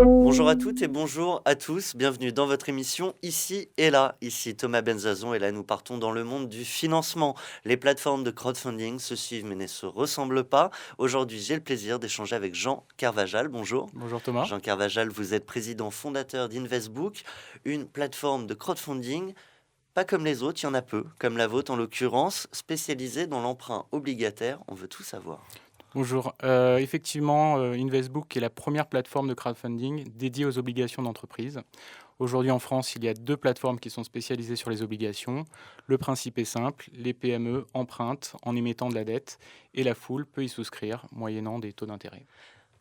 Bonjour à toutes et bonjour à tous, bienvenue dans votre émission Ici et Là. Ici Thomas Benzazon et là nous partons dans le monde du financement. Les plateformes de crowdfunding se suivent mais ne se ressemblent pas. Aujourd'hui j'ai le plaisir d'échanger avec Jean Carvajal, bonjour. Bonjour Thomas. Jean Carvajal, vous êtes président fondateur d'Investbook, une plateforme de crowdfunding pas comme les autres, il y en a peu, comme la vôtre en l'occurrence, spécialisée dans l'emprunt obligataire, on veut tout savoir. Bonjour. Effectivement, Investbook est la première plateforme de crowdfunding dédiée aux obligations d'entreprise. Aujourd'hui en France, il y a 2 plateformes qui sont spécialisées sur les obligations. Le principe est simple, les PME empruntent en émettant de la dette et la foule peut y souscrire moyennant des taux d'intérêt.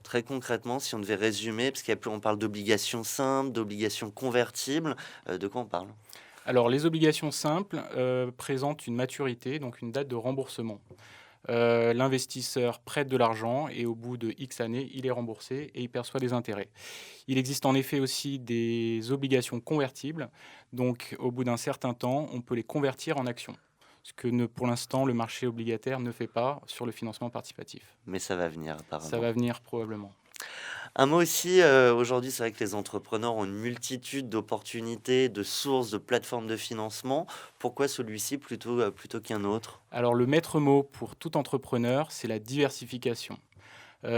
Très concrètement, si on devait résumer, parce on parle d'obligations simples, d'obligations convertibles, de quoi on parle? Alors les obligations simples présentent une maturité, donc une date de remboursement. L'investisseur prête de l'argent et au bout de X années, il est remboursé et il perçoit des intérêts. Il existe en effet aussi des obligations convertibles, donc au bout d'un certain temps, on peut les convertir en actions, ce que pour l'instant le marché obligataire ne fait pas sur le financement participatif. Mais ça va venir Ça apparemment. va venir probablement. Un mot aussi, aujourd'hui, c'est vrai que les entrepreneurs ont une multitude d'opportunités, de sources, de plateformes de financement. Pourquoi celui-ci plutôt qu'un autre? Alors le maître mot pour tout entrepreneur, c'est la diversification.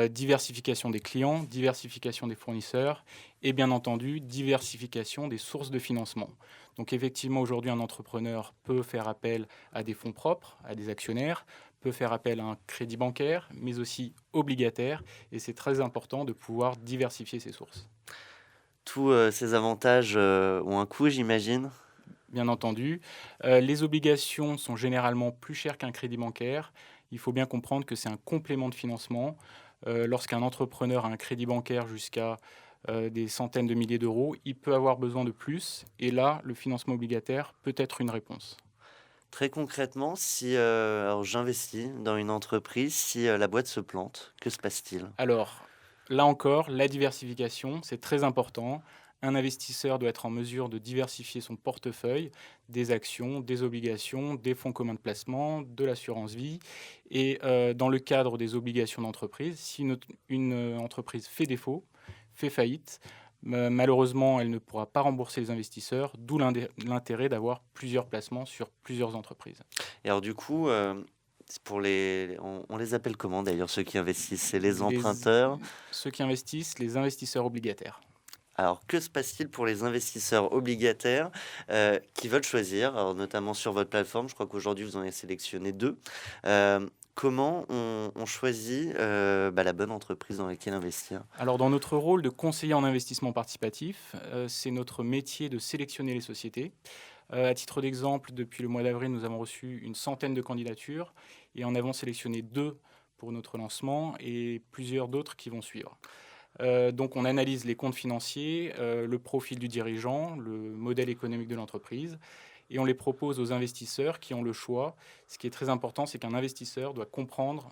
Diversification des clients, diversification des fournisseurs et bien entendu diversification des sources de financement. Donc effectivement aujourd'hui un entrepreneur peut faire appel à des fonds propres, à des actionnaires, peut faire appel à un crédit bancaire mais aussi obligataire et c'est très important de pouvoir diversifier ses sources. Tous ces avantages ont un coût, j'imagine. Bien entendu, les obligations sont généralement plus chères qu'un crédit bancaire. Il faut bien comprendre que c'est un complément de financement. Lorsqu'un entrepreneur a un crédit bancaire jusqu'à des centaines de milliers d'euros, il peut avoir besoin de plus. Et là, le financement obligataire peut être une réponse. Très concrètement, si alors j'investis dans une entreprise, si la boîte se plante, que se passe-t-il? Alors, là encore, la diversification, c'est très important. Un investisseur doit être en mesure de diversifier son portefeuille, des actions, des obligations, des fonds communs de placement, de l'assurance vie. Et dans le cadre des obligations d'entreprise, si une entreprise fait défaut, fait faillite, malheureusement, elle ne pourra pas rembourser les investisseurs, d'où l'intérêt d'avoir plusieurs placements sur plusieurs entreprises. Et alors du coup, c'est pour on les appelle comment d'ailleurs ceux qui investissent? C'est les Les- emprunteurs. Ceux qui investissent, les investisseurs obligataires. Alors que se passe-t-il pour les investisseurs obligataires qui veulent choisir, alors notamment sur votre plateforme, je crois qu'aujourd'hui vous en avez sélectionné 2. Comment on choisit la bonne entreprise dans laquelle investir? Alors, dans notre rôle de conseiller en investissement participatif, c'est notre métier de sélectionner les sociétés. À titre d'exemple, depuis le mois d'avril, nous avons reçu une centaine de candidatures et en avons sélectionné 2 pour notre lancement et plusieurs d'autres qui vont suivre. Donc, on analyse les comptes financiers, le profil du dirigeant, le modèle économique de l'entreprise et on les propose aux investisseurs qui ont le choix. Ce qui est très important, c'est qu'un investisseur doit comprendre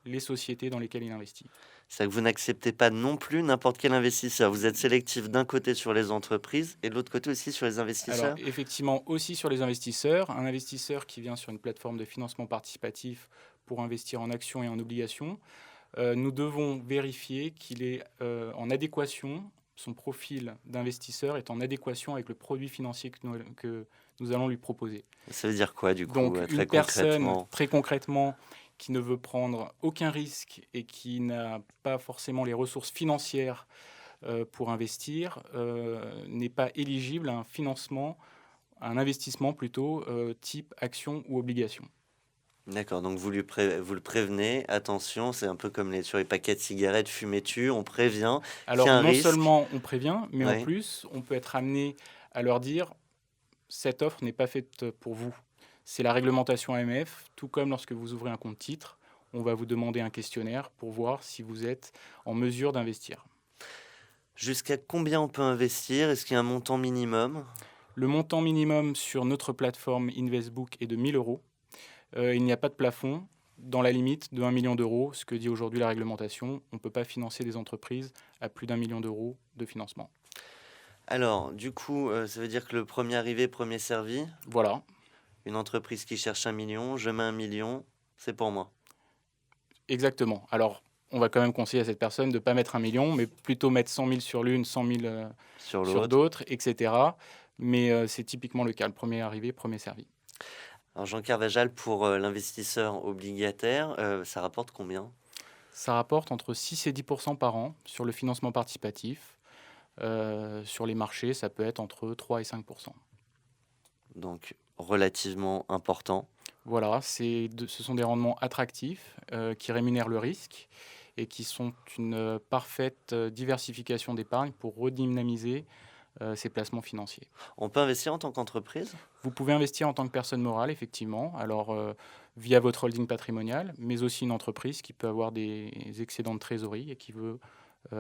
les sociétés dans lesquelles il investit. C'est que vous n'acceptez pas non plus n'importe quel investisseur. Vous êtes sélectif d'un côté sur les entreprises et de l'autre côté aussi sur les Alors, investisseurs? effectivement, aussi sur les investisseurs, un investisseur qui vient sur une plateforme de financement participatif pour investir en actions et en obligations, nous devons vérifier qu'il est en adéquation, son profil d'investisseur est en adéquation avec le produit financier que nous allons lui proposer. Ça veut dire quoi du coup, Donc, très une personne, concrètement? très concrètement, qui ne veut prendre aucun risque et qui n'a pas forcément les ressources financières pour investir, n'est pas éligible à un financement, à un investissement plutôt type action ou obligation. D'accord, donc vous le prévenez, attention, c'est un peu comme sur les paquets de cigarettes, fumez-tu, on prévient qu'il y Alors a un non risque. seulement on prévient, mais en Oui. plus on peut être amené à leur dire cette offre n'est pas faite pour vous. C'est la réglementation AMF, tout comme lorsque vous ouvrez un compte titre, on va vous demander un questionnaire pour voir si vous êtes en mesure d'investir. Jusqu'à combien on peut investir? Est-ce qu'il y a un montant minimum? Le montant minimum sur notre plateforme Investbook est de 1 000 euros. Il n'y a pas de plafond dans la limite de 1 million d'euros, ce que dit aujourd'hui la réglementation. On ne peut pas financer des entreprises à plus d'1 million d'euros de financement. Alors, du coup, ça veut dire que le premier arrivé, premier servi? Voilà. Une entreprise qui cherche 1 million, je mets 1 million, c'est pour moi. Exactement. Alors, on va quand même conseiller à cette personne de ne pas mettre 1 million, mais plutôt mettre 100 000 sur l'une, 100 000 Sur sur l'autre. d'autres, etc. Mais c'est typiquement le cas. Le premier arrivé, premier servi. Alors Jean Carvajal, pour l'investisseur obligataire, ça rapporte combien? Ça rapporte entre 6 et 10% par an sur le financement participatif. Sur les marchés, ça peut être entre 3 et 5%. Donc relativement important. Voilà, ce sont des rendements attractifs qui rémunèrent le risque et qui sont une parfaite diversification d'épargne pour redynamiser ses placements financiers. On peut investir en tant qu'entreprise? Vous pouvez investir en tant que personne morale, effectivement, alors via votre holding patrimonial, mais aussi une entreprise qui peut avoir des excédents de trésorerie et qui veut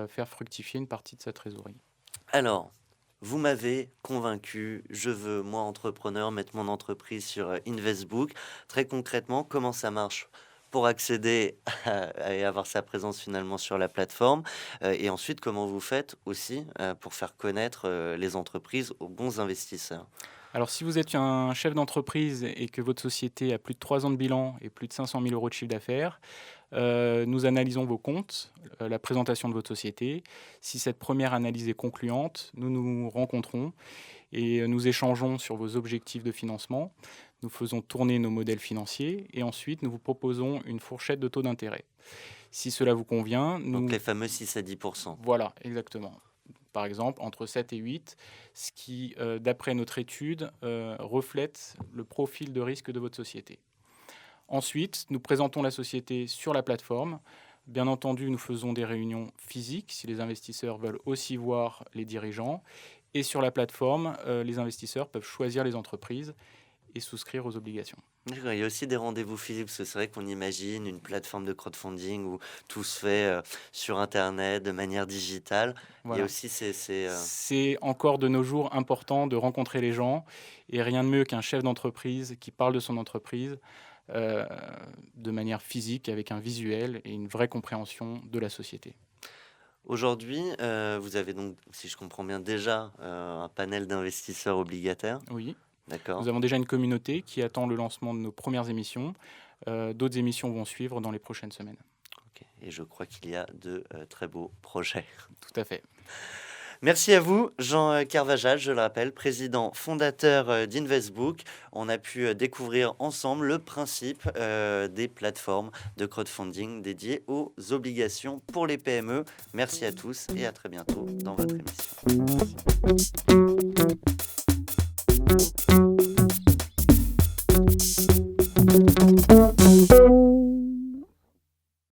faire fructifier une partie de sa trésorerie. Alors, vous m'avez convaincu, je veux, moi, entrepreneur, mettre mon entreprise sur Investbook. Très concrètement, comment ça marche pour accéder et avoir sa présence finalement sur la plateforme? Et ensuite, comment vous faites aussi pour faire connaître les entreprises aux bons investisseurs? Alors, si vous êtes un chef d'entreprise et que votre société a plus de 3 ans de bilan et plus de 500 000 euros de chiffre d'affaires, nous analysons vos comptes, la présentation de votre société. Si cette première analyse est concluante, nous nous rencontrons et nous échangeons sur vos objectifs de financement. Nous faisons tourner nos modèles financiers et ensuite nous vous proposons une fourchette de taux d'intérêt. Si cela vous convient, Donc les fameux 6 à 10%. Voilà, exactement. Par exemple, entre 7 et 8, ce qui, d'après notre étude, reflète le profil de risque de votre société. Ensuite, nous présentons la société sur la plateforme. Bien entendu, nous faisons des réunions physiques si les investisseurs veulent aussi voir les dirigeants. Et sur la plateforme, les investisseurs peuvent choisir les entreprises et souscrire aux obligations. D'accord, il y a aussi des rendez-vous physiques, parce que c'est vrai qu'on imagine une plateforme de crowdfunding où tout se fait sur Internet, de manière digitale. Il y Voilà. a aussi C'est encore de nos jours important de rencontrer les gens et rien de mieux qu'un chef d'entreprise qui parle de son entreprise de manière physique, avec un visuel et une vraie compréhension de la société. Aujourd'hui, vous avez donc, si je comprends bien, déjà un panel d'investisseurs obligataires. Oui, D'accord. nous avons déjà une communauté qui attend le lancement de nos premières émissions. D'autres émissions vont suivre dans les prochaines semaines. Ok. Et je crois qu'il y a de très beaux projets. Tout à fait. Merci à vous, Jean Carvajal, je le rappelle, président fondateur d'Investbook. On a pu découvrir ensemble le principe des plateformes de crowdfunding dédiées aux obligations pour les PME. Merci à tous et à très bientôt dans votre émission.